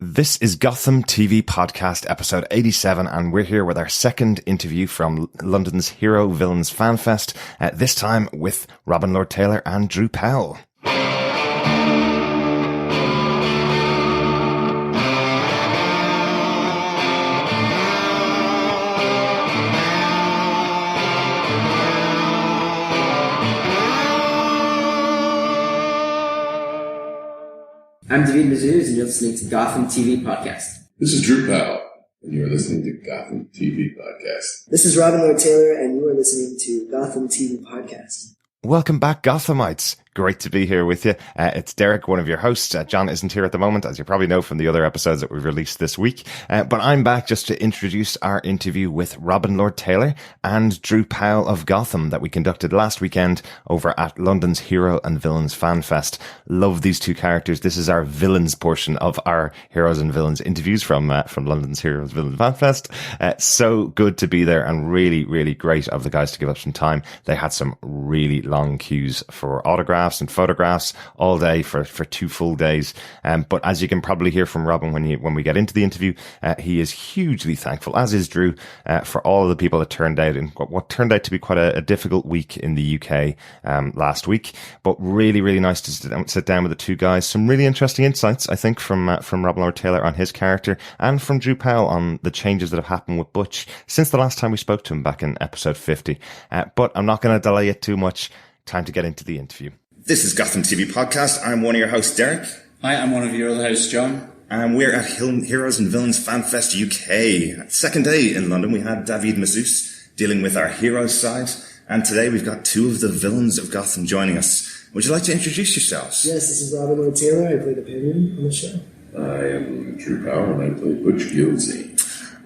This is Gotham TV Podcast episode 87, and we're here with our second interview from London's Hero Villains Fan Fest, this time with Robin Lord Taylor and Drew Powell. I'm David Mazuz, and you're listening to Gotham TV Podcast. This is Drew Powell, and you're listening to Gotham TV Podcast. This is Robin Lord Taylor, and you are listening to Gotham TV Podcast. Welcome back, Gothamites. Great to be here with you. It's Derek, one of your hosts. John isn't here at the moment, as you probably know from the other episodes that we've released this week. But I'm back just to introduce our interview with Robin Lord Taylor and Drew Powell of Gotham that we conducted last weekend over at London's Hero and Villains Fan Fest. Love these two characters. This is our villains portion of our Heroes and Villains interviews from London's Heroes and Villains Fan Fest. So good to be there, and really, really great of the guys to give up some time. They had some really long queues for autographs and photographs all day for 2 full days. But as you can probably hear from Robin when we get into the interview, he is hugely thankful, as is Drew, for all of the people that turned out in what turned out to be quite a difficult week in the UK last week. But really, really nice to sit down with the two guys. Some really interesting insights, I think, from Robin Lord Taylor on his character, and from Drew Powell on the changes that have happened with Butch since the last time we spoke to him back in episode 50. But I'm not going to delay it too much. Time to get into the interview. This is Gotham TV Podcast. I'm one of your hosts, Derek. Hi, I'm one of your other hosts, John. And we're at Heroes and Villains Fan Fest UK. Second day in London, we had David Mazuz dealing with our heroes side. And today we've got two of the villains of Gotham joining us. Would you like to introduce yourselves? Yes, this is Robin Lord Taylor. I play the Penguin on the show. I am Drew Powell, and I play Butch Gilsey.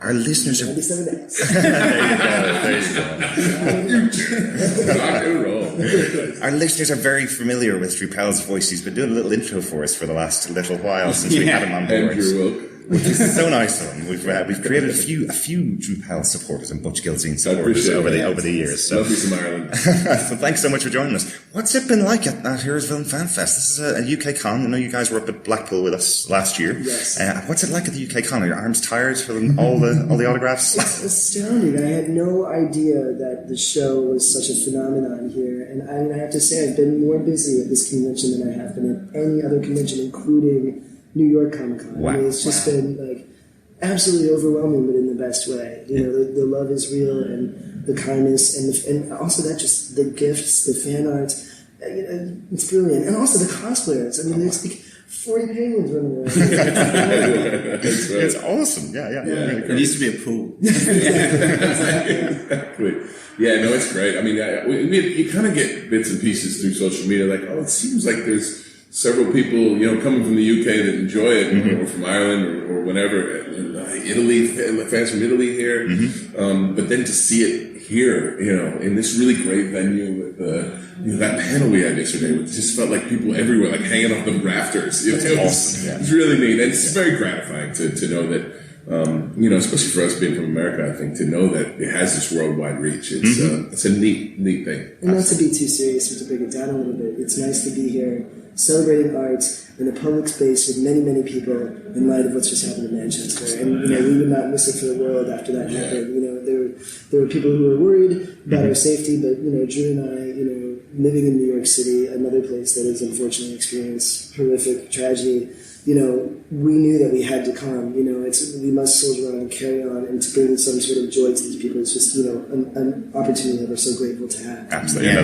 Our listeners are... 97 days. There you go. Our listeners are very familiar with Drew Powell's voice. He's been doing a little intro for us for the last little while since we had him on board. Andrew, Which is so nice of him. We've created a few Drew Powell supporters and Butch Gilsey supporters over the years. So. Love you from Ireland. So thanks so much for joining us. What's it been like at Heroes Villain Fan Fest? This is a UK con. I know you guys were up at Blackpool with us last year. Yes. What's it like at the UK con? Are your arms tired from all the autographs? It's astounding. I had no idea that the show was such a phenomenon here. And I have to say, I've been more busy at this convention than I have been at any other convention, including New York Comic Con. Wow. I mean, it's just been like absolutely overwhelming, but in the best way. You know, the love is real, and the kindness, and also that just the gifts, the fan art. It's brilliant, and also the cosplayers. I mean, there's like 40 penguins running around. It's awesome. Yeah. Really It used to be a pool. Exactly. Yeah, no, it's great. I mean, you kind of get bits and pieces through social media, like, oh, it seems like there's several people, coming from the UK that enjoy it, or from Ireland or whatever, and Italy, fans from Italy here. Mm-hmm. But then to see it here, in this really great venue with that panel we had yesterday, it just felt like people everywhere, like hanging off the rafters. It's really neat. And it's very gratifying to know that, especially for us being from America, I think, to know that it has this worldwide reach. It's a neat thing. And not to be too serious, or to break it down a little bit, it's nice to be here celebrating art in a public space with many, many people in light of what's just happened in Manchester. And, we would not miss it for the world after that happened. There were people who were worried about our safety, but, Drew and I, living in New York City, another place that has unfortunately experienced horrific tragedy, we knew that we had to come. We must soldier on and carry on, and to bring some sort of joy to these people is just, an opportunity that we're so grateful to have. Absolutely.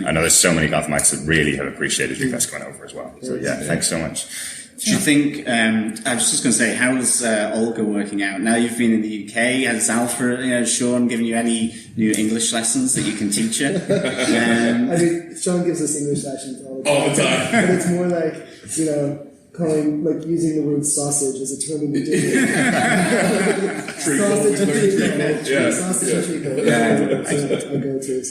I know there's so many Gothamites that really have appreciated you guys coming over as well. So thanks so much. Do you think, I was just going to say, how's Olga working out? Now you've been in the UK, has Alfred, Sean given you any new English lessons that you can teach her? I mean, Sean gives us English lessons all the time. But it's more like, using the word sausage as a term in the sausage and treacle. Sausage and treacle. That's our go-tos.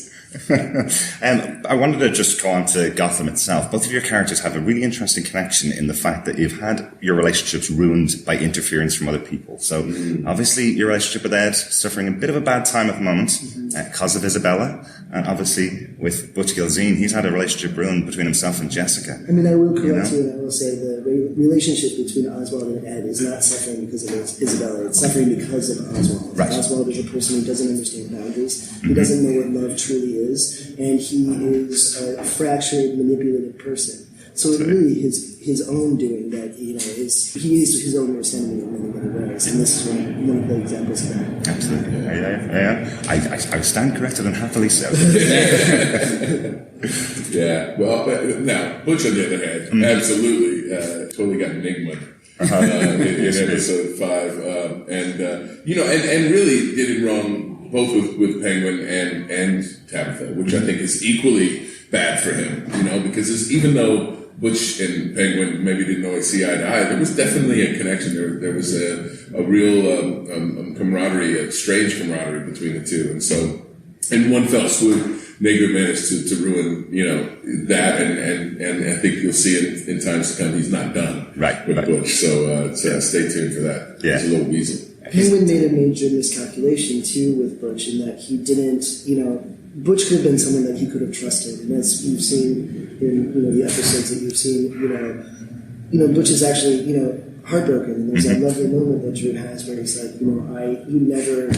I wanted to just go on to Gotham itself. Both of your characters have a really interesting connection in the fact that you've had your relationships ruined by interference from other people. So obviously your relationship with Ed suffering a bit of a bad time at the moment because of Isabella, and obviously with Butch Gilsey, he's had a relationship ruined between himself and Jessica. I mean, I will correct you, and I will say the relationship between Oswald and Ed is not suffering because of Isabella. It's suffering because of Oswald. Right. Oswald is a person who doesn't understand boundaries. He doesn't know what love truly is, and he is a fractured, manipulative person. So it's really his own doing that, he is his own worst enemy in many, many ways. And this is one of the examples of that. Absolutely. I stand corrected and happily so. Yeah. Well, now, Butch, on the other hand, absolutely, totally got Enigma in episode 5. And really did it wrong both with Penguin and Tabitha, which I think is equally bad for him, because even though Butch and Penguin maybe didn't always see eye to eye, there was definitely a connection. There was a real camaraderie, a strange camaraderie between the two. And so, in one fell swoop, Negro managed to ruin, that, and I think you'll see it in times to come. He's not done with Butch, so stay tuned for that. Yeah. He's a little weasel. Penguin made a major miscalculation too with Butch in that he didn't, Butch could have been someone that he could have trusted, and as you've seen in the episodes that you've seen, Butch is actually heartbroken, and there's that lovely moment that Drew has where he's like, you never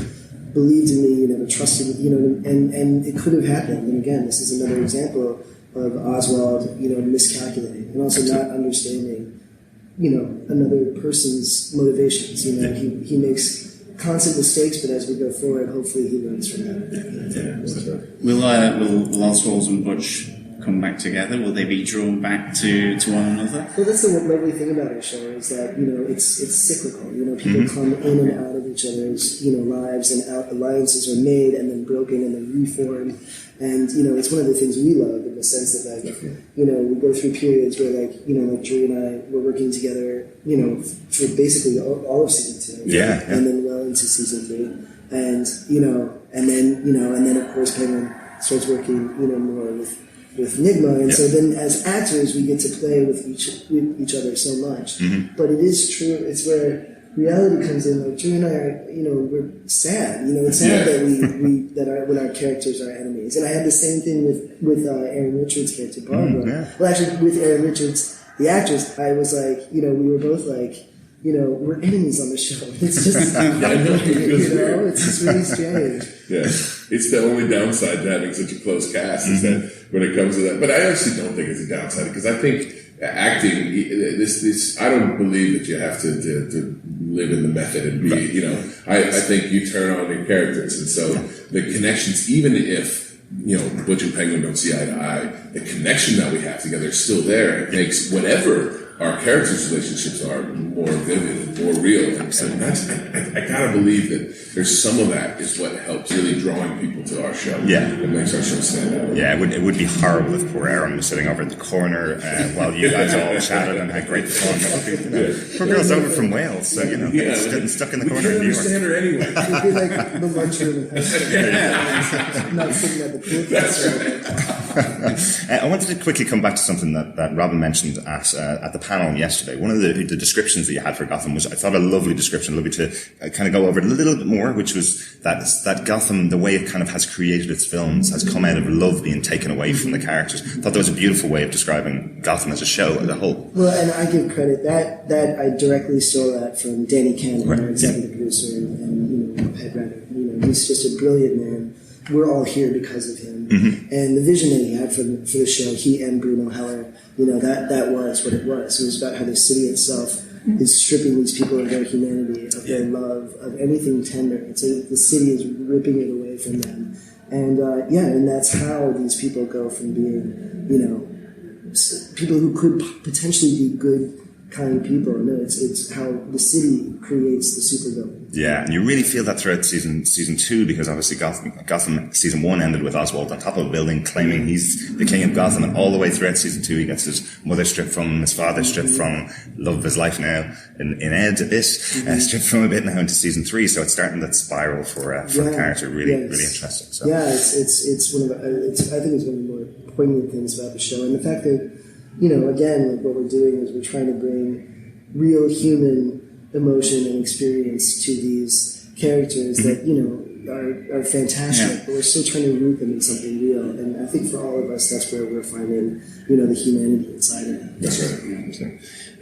believed in me, you never trusted me, and it could have happened. And again, this is another example of Oswald, miscalculating and also not understanding, another person's motivations. He makes constant mistakes, but as we go forward, hopefully he learns from that. Will Oswald and Butch come back together? Will they be drawn back to one another? Well, that's the lovely thing about our show is that it's cyclical. People come in and out of each other's lives, and alliances are made and then broken and then reformed. And it's one of the things we love in the sense that we go through periods where like Drew and I were working together for basically all of season 2, and then well into season 3, and and then of course Penguin starts working more with Nigma, and so then as actors we get to play with each other so much. But it is true. It's where reality comes in. Like Drew and I are, we're sad. It's sad that when our characters are enemies. And I had the same thing with Aaron Richards' character Barbara. Well, actually, with Aaron Richards, the actress, I was like, we were both like, we're enemies on the show. It's just, it's just really strange. Yeah, it's the only downside to having such a close cast is that when it comes to that. But I actually don't think it's a downside because I think acting, I don't believe that you have to live in the method and be, I think you turn on your characters, and so the connections, even if Butch and Penguin don't see eye to eye, the connection that we have together is still there. It makes whatever our characters' relationships are more vivid, more real, and that's I gotta believe that there's some of that is what helps really drawing people to our show. Yeah, it makes our show stand out. Yeah, it would be horrible if poor Aaron was sitting over in the corner while you guys all chatted and had great fun. Poor girl's over from Wales, so getting stuck in the corner in New York. Understand her anyway. It'd be like the lunchroom, not sitting at the pool. That's right. I wanted to quickly come back to something that Robin mentioned at the panel yesterday. One of the descriptions that you had for Gotham was, I thought, a lovely description, lovely to kind of go over it a little bit more, which was that Gotham, the way it kind of has created its films, has come out of love being taken away from the characters. I thought that was a beautiful way of describing Gotham as a show as a whole. Well, and I give credit that I directly stole that from Danny Cannon, our executive producer and head writer. He's just a brilliant man. We're all here because of him. And the vision that he had for the show, he and Bruno Heller, that was what it was. It was about how the city itself is stripping these people of their humanity, of their love, of anything tender. It's the city is ripping it away from them. And and that's how these people go from being, people who could potentially be good, kind people. No, it's how the city creates the supervillain. Yeah, and you really feel that throughout season 2, because obviously Gotham season 1 ended with Oswald on top of a building claiming he's the king of Gotham, and all the way throughout season 2 he gets his mother stripped from him, his father stripped from, love of his life now in Ed a bit, stripped from a bit now into season 3, so it's starting that spiral for the character. Really interesting. So. Yeah, it's one of I think it's one of the more poignant things about the show, and the fact that again, like what we're doing is we're trying to bring real human emotion and experience to these characters that are fantastic, but we're still trying to root them in something real. And I think for all of us, that's where we're finding, the humanity inside of it. That's right.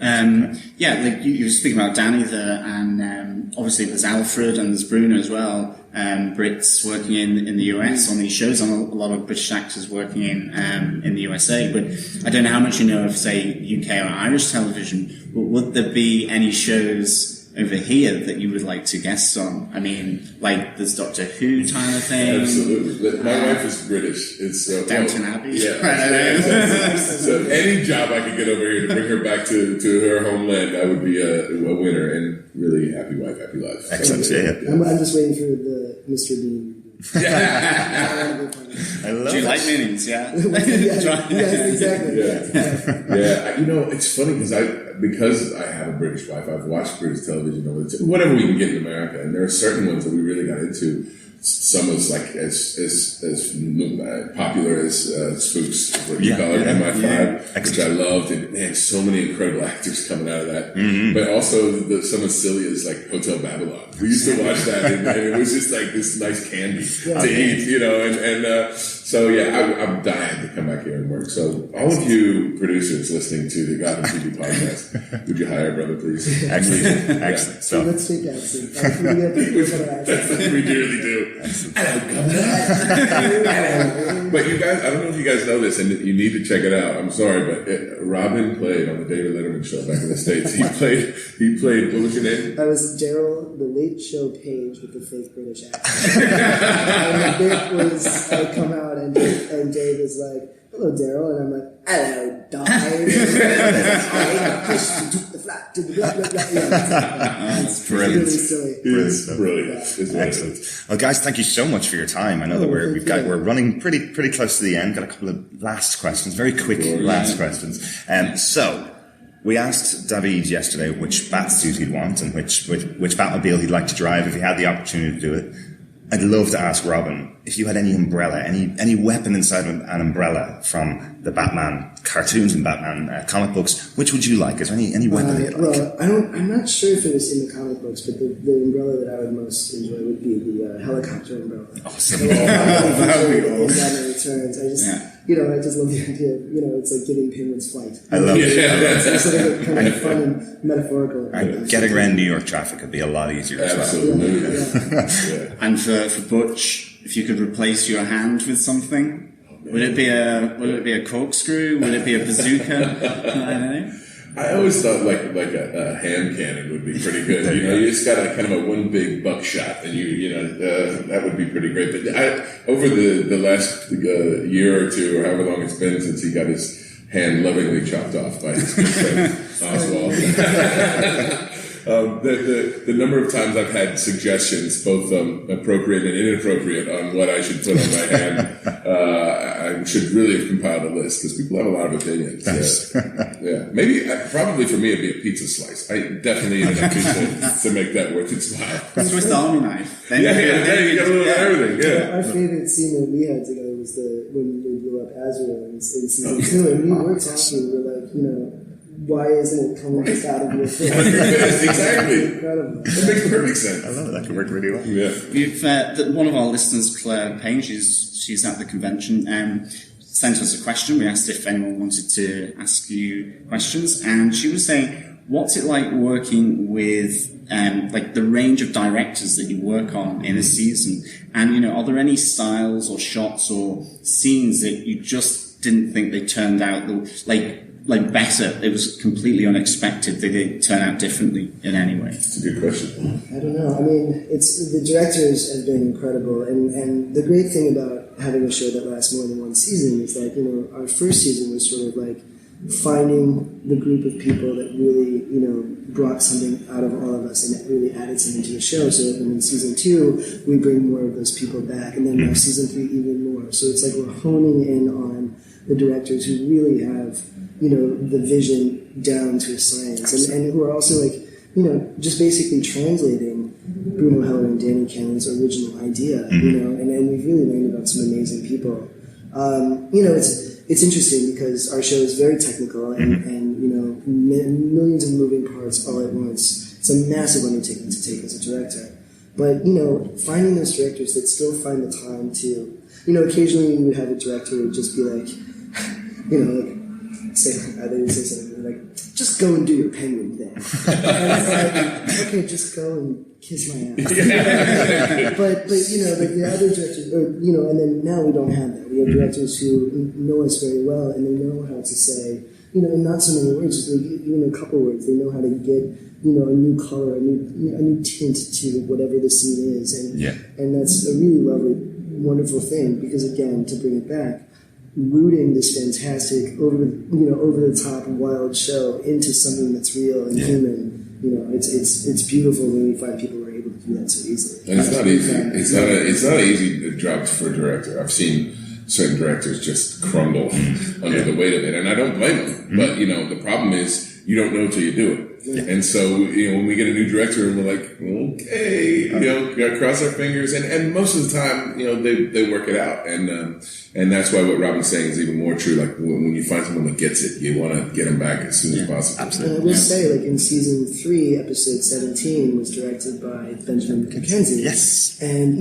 Like you were speaking about Danny there, and obviously there's Alfred and there's Bruno as well. Brits working in the US on these shows, and a lot of British actors working in the USA. But I don't know how much you know of, say, UK or Irish television. But would there be any shows over here that you would like to guest on? I mean, like there's Doctor Who kind of thing. Absolutely. My wife is British. It's Downton Abbey. Yeah. So any job I could get over here to bring her back to her homeland, I would be a winner. And really happy wife, happy life. Excellent. Yeah. I'm just waiting for the Mr. Bean. I love Do you like minis? Yeah. Exactly. Yeah. It's funny because I have a British wife, I've watched British television whatever we can get in America, and there are certain ones that we really got into. Some as popular as Spooks, what you call it, MI5, which I loved, and man, so many incredible actors coming out of that. But also some as silly as like Hotel Babylon. We used to watch that, and it was just like this nice candy to eat, So I'm dying to come back here and work. So all of you producers listening to the Gotham TV podcast, would you hire a brother, please? Excellent. So let's take accent. We really do. Hello, Governor. But you guys, I don't know if you guys know this, and you need to check it out. I'm sorry, but Robin played on the David Letterman show back in the States. He played. What was your name? I was Daryl, the Late Show Page with the fake British accent. And the bit was, I come out and Dave is like, "Hello, Daryl," and I'm like, "Hello, Dave." It's brilliant. Really silly. It's brilliant. It's Excellent. Well, guys, thank you so much for your time. I know that we're running pretty close to the end. Got a couple of last questions, very quick last questions. So we asked David yesterday which bat suit he'd want and which Batmobile he'd like to drive if he had the opportunity to do it. I'd love to ask Robin, if you had any umbrella, any weapon inside of an umbrella from the Batman cartoons and Batman comic books, which would you like? Is there any weapon that you'd like? Well, I'm not sure if it was in the comic books, but the umbrella that I would most enjoy would be the helicopter umbrella. Awesome. That would be awesome. Batman Returns. I just love the idea of, it's like giving penguins flight. I love it. It's sort of kind of fun and metaphorical. Getting around New York traffic would be a lot easier as well. Absolutely. And for Butch, if you could replace your hand with something, would it be a corkscrew? Would it be a bazooka? I don't know. I always thought like a hand cannon would be pretty good. You just got a kind of a one big buckshot, and that would be pretty great. But over the last year or two, or however long it's been since he got his hand lovingly chopped off by his good friend Oswald. The number of times I've had suggestions, both appropriate and inappropriate, on what I should put on my hand, I should really have compiled a list because people have a lot of opinions. Maybe, probably for me, it'd be a pizza slice. I definitely need a pizza to make that worth its while. Swiss Army knife. You got a little of everything. Yeah. Our favorite scene that we had together was when we blew up Azrael in season 2, and we were talking. We were like, why isn't it coming just out of your face? Exactly. Incredible. It makes perfect sense. I love it. That could work really well. Yeah. We've one of our listeners, Claire Payne, she's at the convention, sent us a question. We asked if anyone wanted to ask you questions, and she was saying, what's it like working with like the range of directors that you work on in a season? And are there any styles or shots or scenes that you just didn't think they turned out like better? It was completely unexpected. They didn't turn out differently in any way. It's a good question. I don't know. I mean, the directors have been incredible, and the great thing about having a show that lasts more than one season is like, our first season was sort of like finding the group of people that really, brought something out of all of us and that really added something to the show. So in season 2, we bring more of those people back, and then now season 3 even more. So it's like we're honing in on the directors who really have, the vision down to a science, and who are also like, just basically translating Bruno Heller and Danny Cannon's original idea, and we've really learned about some amazing people. It's interesting because our show is very technical and millions of moving parts all at once. It's a massive undertaking to take as a director. But, finding those directors that still find the time to, occasionally you would have a director who would just be like, they would say something like, just go and do your penguin thing. And it's like, okay, just go and kiss my ass. but the other directors, and then now we don't have that. We have directors who know us very well, and they know how to say, in not so many words, just like even a couple words, they know how to get, a new color, a new tint to whatever the scene is, and that's a really lovely, wonderful thing. Because again, to bring it back, rooting this fantastic, over the top, wild show into something that's real and human, it's beautiful when we find people who are able to do that so easily. And it's not easy. It's not an easy job for a director. I've seen certain directors just crumble under the weight of it, and I don't blame them. But the problem is you don't know till you do it. Yeah. And so, when we get a new director and we're like, okay, we gotta cross our fingers. And most of the time, they work it out. And that's why what Robin's saying is even more true. Like when you find someone that gets it, you want to get them back as soon as possible. Absolutely. And I will say, like in season 3, episode 17 was directed by Benjamin Mackenzie. Yes. And,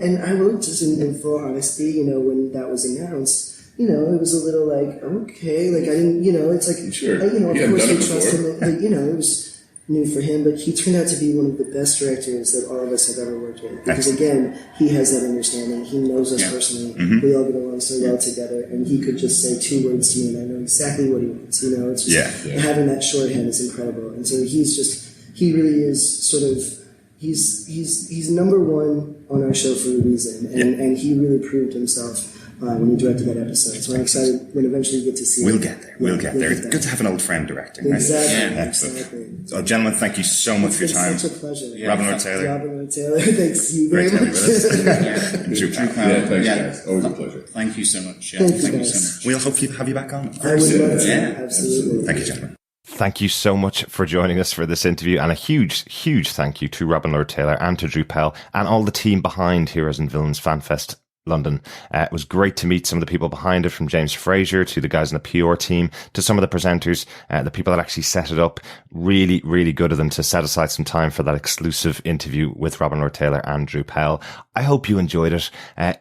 and I will just in full honesty, when that was announced, it was a little like, okay, like I didn't, it's like, sure. of course we trust him. It was new for him, but he turned out to be one of the best directors that all of us have ever worked with. Because again, he has that understanding. He knows us personally. We all get along so well together, and he could just say 2 words to me, and I know exactly what he wants. It's just having that shorthand is incredible. And so he really is sort of. He's number one on our show for a reason, and he really proved himself when he directed that episode. So I'm excited when eventually we get to see We'll get there. It's good to have an old friend directing. Exactly. Right? Exactly. So, gentlemen, thank you so much for your time. It's such a pleasure. Robin Lord Taylor. Robin Lord Taylor, thanks you very much. Drew Powell. Thanks, guys. Always a pleasure. Thank you so much. Thank you so guys. much. We'll hopefully have you back on. I would love to. Absolutely. Thank you, gentlemen. Thank you so much for joining us for this interview, and a huge, huge thank you to Robin Lord Taylor and to Drew Powell and all the team behind Heroes and Villains FanFest London. It was great to meet some of the people behind it, from James Fraser to the guys in the PR team to some of the presenters, the people that actually set it up. Really, really good of them to set aside some time for that exclusive interview with Robin Lord Taylor and Drew Powell. I hope you enjoyed it.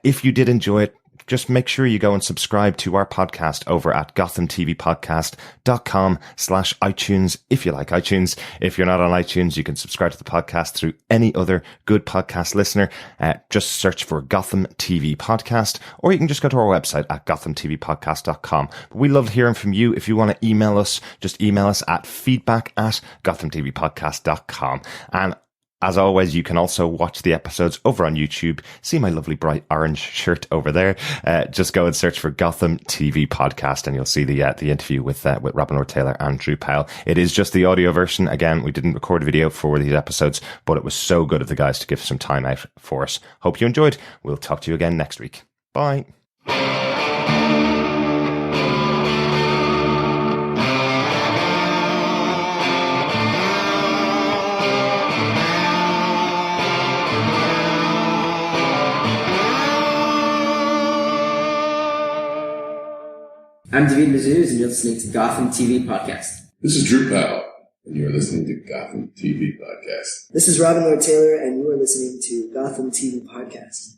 If you did enjoy it, just make sure you go and subscribe to our podcast over at gothamtvpodcast.com/iTunes if you like iTunes. If you're not on iTunes, you can subscribe to the podcast through any other good podcast listener. Just search for Gotham TV Podcast, or you can just go to our website at gothamtvpodcast.com. But we love hearing from you. If you want to email us, just email us at feedback@gothamtvpodcast.com. And as always, you can also watch the episodes over on YouTube. See my lovely bright orange shirt over there. Just go and search for Gotham TV Podcast, and you'll see the interview with Robin Lord Taylor and Drew Powell. It is just the audio version. Again, we didn't record a video for these episodes, but it was so good of the guys to give some time out for us. Hope you enjoyed. We'll talk to you again next week. Bye. I'm David Mazuz, and you're listening to Gotham TV Podcast. This is Drew Powell, and you're listening to Gotham TV Podcast. This is Robin Lord Taylor, and you are listening to Gotham TV Podcast.